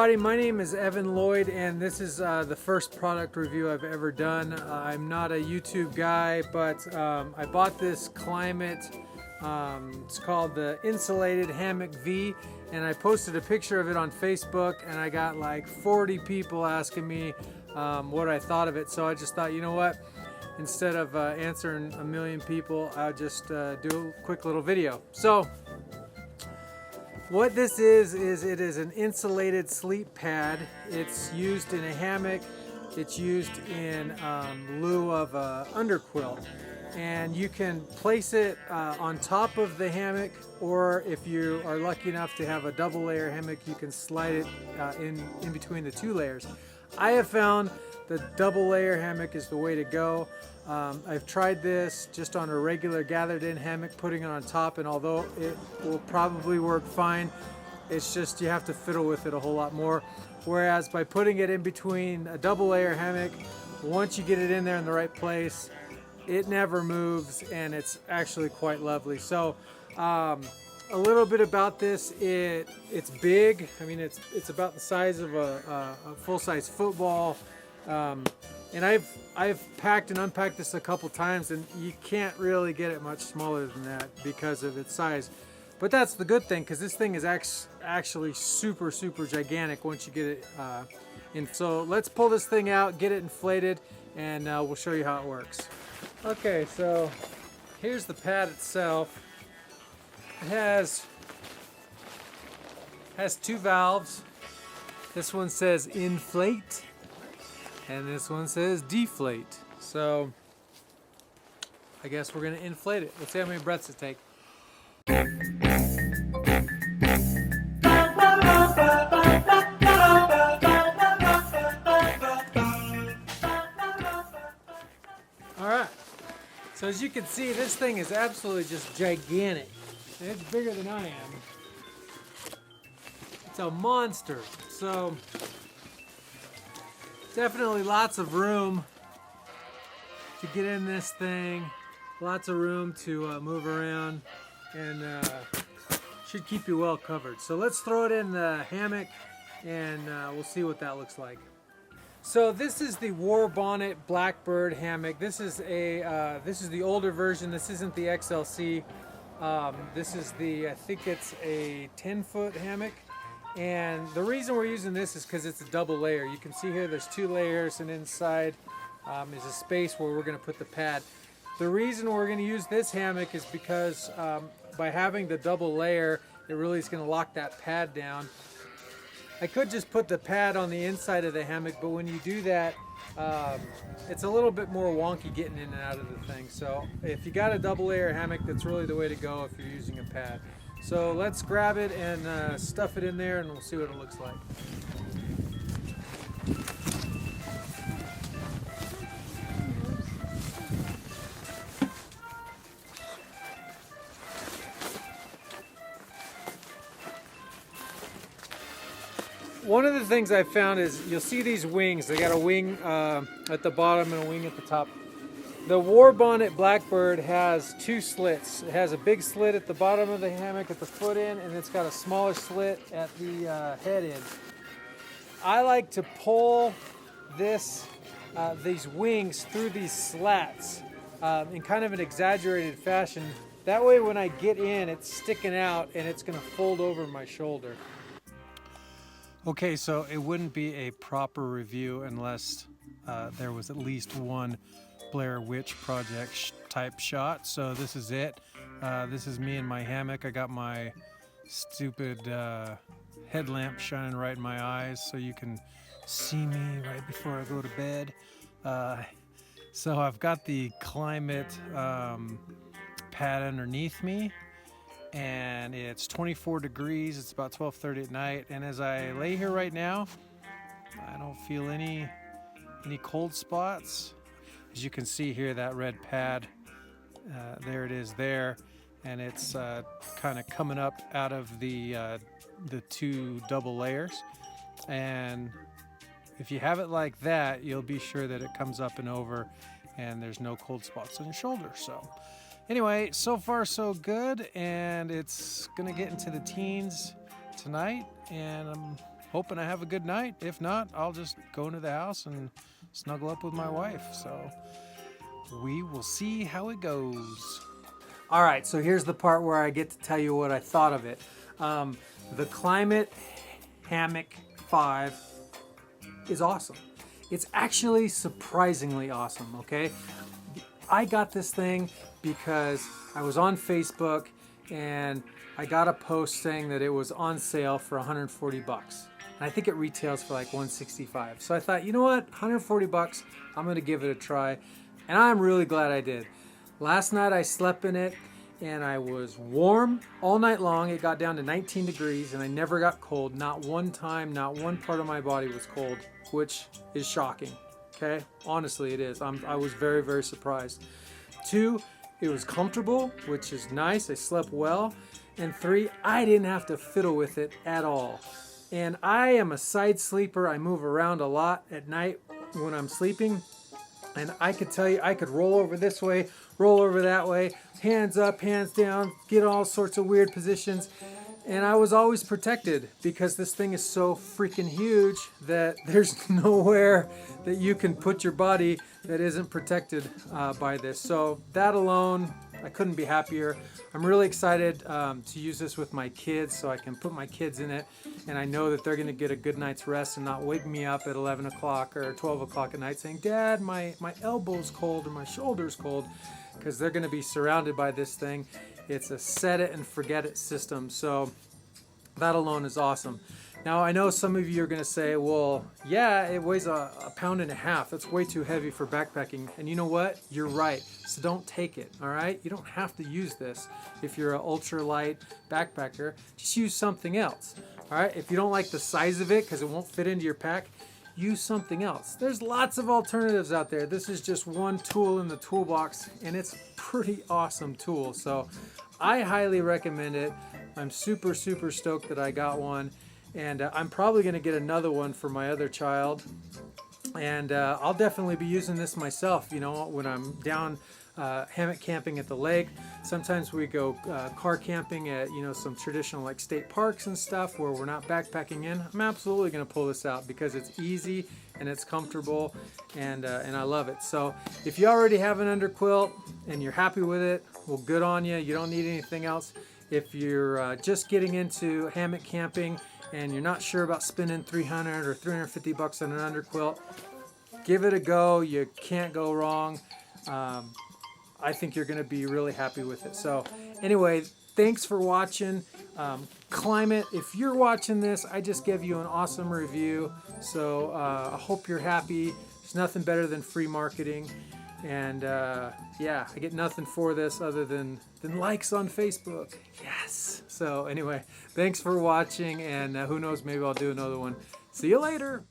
everybody, my name is Evan Lloyd and this is the first product review I've ever done. I'm not a YouTube guy, but I bought this Kymit, it's called the Insulated Hammock V, and I posted a picture of it on Facebook and I got like 40 people asking me what I thought of it. So I just thought, you know what, instead of answering a million people, I'll just do a quick little video. So what this is it is an insulated sleep pad. It's used in a hammock. It's used in lieu of a underquilt. And you can place it on top of the hammock, or if you are lucky enough to have a double layer hammock, you can slide it in between the two layers. I have found the double layer hammock is the way to go. I've tried this just on a regular gathered in hammock, putting it on top, and although it will probably work fine, it's just you have to fiddle with it a whole lot more. Whereas by putting it in between a double layer hammock, once you get it in there in the right place, it never moves and it's actually quite lovely. So a little bit about this, it's big. I mean, it's about the size of a full-size football. And I've packed and unpacked this a couple times, and you can't really get it much smaller than that because of its size. But that's the good thing, because this thing is actually super gigantic once you get it in. So let's pull this thing out, get it inflated, and we'll show you how it works. Okay, so here's the pad itself. It has two valves. This one says inflate, and this one says deflate. So I guess we're gonna inflate it. Let's see how many breaths it takes. All right. So as you can see, this thing is absolutely just gigantic. And it's bigger than I am. It's a monster. So definitely lots of room to get in this thing, lots of room to move around, and should keep you well covered. So let's throw it in the hammock and we'll see what that looks like. So this is the War Bonnet Blackbird hammock. This is the older version. This isn't the XLC. This is I think it's a 10-foot hammock. And the reason we're using this is because it's a double layer. You can see here there's two layers, and inside is a space where we're going to put the pad. The reason we're going to use this hammock is because by having the double layer, it really is going to lock that pad down. I could just put the pad on the inside of the hammock, but when you do that, it's a little bit more wonky getting in and out of the thing. So if you got a double layer hammock, that's really the way to go if you're using a pad. So let's grab it and stuff it in there, and we'll see what it looks like. One of the things I found is you'll see these wings. They got a wing at the bottom and a wing at the top. The War Bonnet Blackbird has two slits. It has a big slit at the bottom of the hammock at the foot end, and it's got a smaller slit at the head end. I like to pull these wings through these slats in kind of an exaggerated fashion. That way when I get in, it's sticking out and it's going to fold over my shoulder. Okay, so it wouldn't be a proper review unless there was at least one Blair Witch Project type shot. So this is it. This is me in my hammock. I got my stupid headlamp shining right in my eyes so you can see me right before I go to bed. So I've got the Kymit pad underneath me, and it's 24 degrees. It's about 12:30 at night, and as I lay here right now, I don't feel any cold spots. As you can see here, that red pad, there it is there, and it's kind of coming up out of the two double layers. And if you have it like that, you'll be sure that it comes up and over and there's no cold spots on your shoulder. So anyway, so far so good, and it's gonna get into the teens tonight, and I'm hoping I have a good night. If not, I'll just go into the house and snuggle up with my wife. So we will see how it goes. All right, so here's the part where I get to tell you what I thought of it. The Kymit Hammock 5 is awesome. It's actually surprisingly awesome, okay? I got this thing because I was on Facebook and I got a post saying that it was on sale for 140 bucks. And I think it retails for like 165. So I thought, you know what, 140 bucks, I'm gonna give it a try. And I'm really glad I did. Last night I slept in it and I was warm all night long. It got down to 19 degrees and I never got cold. Not one time, not one part of my body was cold, which is shocking, okay? Honestly, it is. I was very, very surprised. 2, it was comfortable, which is nice. I slept well. And 3, I didn't have to fiddle with it at all. And I am a side sleeper. I move around a lot at night when I'm sleeping. And I could tell you, I could roll over this way, roll over that way, hands up, hands down, get all sorts of weird positions. And I was always protected because this thing is so freaking huge that there's nowhere that you can put your body that isn't protected by this. So that alone, I couldn't be happier. I'm really excited to use this with my kids so I can put my kids in it. And I know that they're going to get a good night's rest and not wake me up at 11 o'clock or 12 o'clock at night saying, Dad, my elbow's cold or my shoulder's cold, because they're going to be surrounded by this thing. It's a set it and forget it system. So that alone is awesome. Now, I know some of you are going to say, well, yeah, it weighs a pound and a half. That's way too heavy for backpacking. And you know what? You're right. So don't take it, all right? You don't have to use this. If you're an ultralight backpacker, just use something else, all right? If you don't like the size of it because it won't fit into your pack, use something else. There's lots of alternatives out there. This is just one tool in the toolbox, and it's a pretty awesome tool. So I highly recommend it. I'm super, super stoked that I got one. And I'm probably going to get another one for my other child. And I'll definitely be using this myself, you know, when I'm down hammock camping at the lake. Sometimes we go car camping at, you know, some traditional like state parks and stuff where we're not backpacking in. I'm absolutely going to pull this out because it's easy and it's comfortable and I love it. So if you already have an underquilt and you're happy with it, well, good on you. You don't need anything else. If you're just getting into hammock camping and you're not sure about spending 300 or 350 bucks on an underquilt, give it a go. You can't go wrong. I think you're going to be really happy with it. So anyway, thanks for watching. Kymit, if you're watching this, I just gave you an awesome review. So I hope you're happy. There's nothing better than free marketing. And yeah, I get nothing for this other than likes on Facebook. Yes. So anyway, thanks for watching, and who knows, maybe I'll do another one. See you later.